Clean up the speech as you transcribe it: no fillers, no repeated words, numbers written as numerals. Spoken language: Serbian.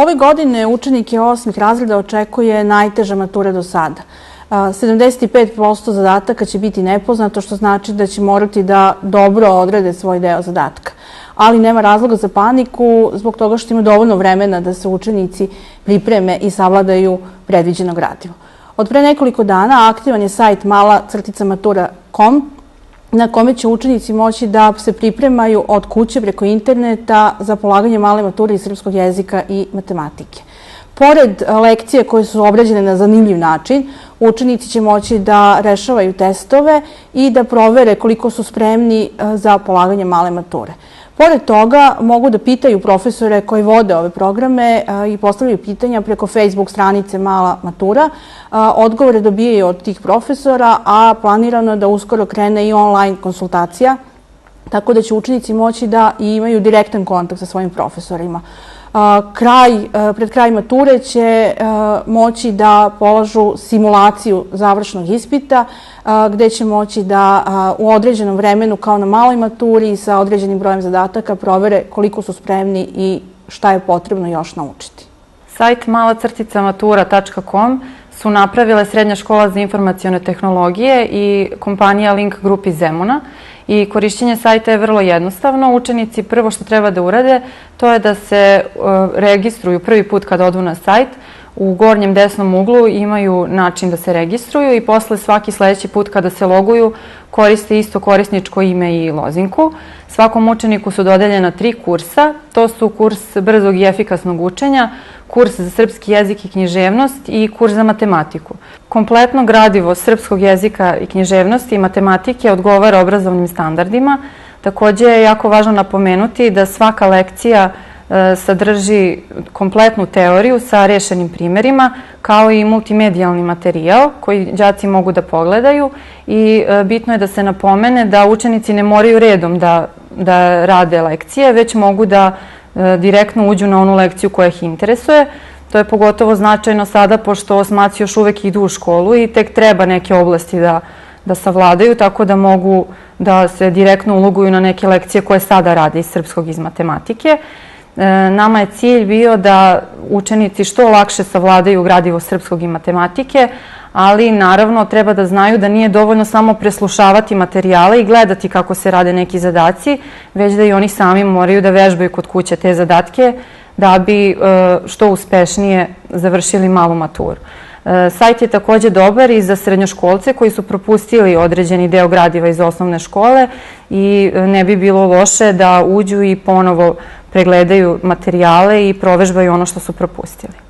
Ove godine učenike 8. razreda očekuje najteža matura do sada. 75% zadataka će biti nepoznato, što znači da će morati da dobro odrede svoj deo zadatka. Ali nema razloga za paniku zbog toga što ima dovoljno vremena da se učenici pripreme i savladaju predviđeno gradivo. Od pre nekoliko dana aktivan je sajt mala-matura.com na kome će učenici moći da se pripremaju od kuće preko interneta za polaganje male mature iz srpskog jezika i matematike. Pored lekcije koje su obrađene na zanimljiv način, učenici će moći da rešavaju testove i da provere koliko su spremni za polaganje male mature. Pored toga, mogu da pitaju profesore koji vode ove programe i postavljaju pitanja preko Facebook stranice Mala matura. Odgovore dobijaju od tih profesora, a planirano je da uskoro krene i online konsultacija, tako da će učenici moći da imaju direktan kontakt sa svojim profesorima. Pred kraj mature će moći da polažu simulaciju završnog ispita, gde će moći da u određenom vremenu, kao na maloj maturi, sa određenim brojem zadataka provere koliko su spremni i šta je potrebno još naučiti. Sajt mala-matura.com su napravile Srednja škola za informacione tehnologije i kompanija Link Group iz Zemuna. I korišćenje sajta je vrlo jednostavno. Učenici prvo što treba da urade, to je da se registruju prvi put kada odu na sajt. U gornjem desnom uglu imaju način da se registruju i posle svaki sledeći put kada se loguju koriste isto korisničko ime i lozinku. Svakom učeniku su dodeljena 3 kursa. To su kurs brzog i efikasnog učenja, kurs za srpski jezik i književnost i kurs za matematiku. Kompletno gradivo srpskog jezika i književnosti i matematike odgovara obrazovnim standardima. Takođe je jako važno napomenuti da svaka lekcija sadrži kompletnu teoriju sa rešenim primerima, kao i multimedijalni materijal koji đaci mogu da pogledaju i bitno je da se napomene da učenici ne moraju redom da rade lekcije, već mogu da direktno uđu na onu lekciju koja ih interesuje. To je pogotovo značajno sada pošto osmaci još uvek idu u školu i tek treba neke oblasti da savladaju, tako da mogu da se direktno uloguju na neke lekcije koje sada rade iz srpskog i iz matematike. Nama je cilj bio da učenici što lakše savladaju gradivo srpskog i matematike, ali naravno treba da znaju da nije dovoljno samo preslušavati materijale i gledati kako se rade neki zadaci, već da i oni sami moraju da vežbaju kod kuće te zadatke da bi što uspešnije završili malu maturu. Sajt je takođe dobar i za srednjoškolce koji su propustili određeni deo gradiva iz osnovne škole i ne bi bilo loše da uđu i ponovo pregledaju materijale i provežbaju ono što su propustili.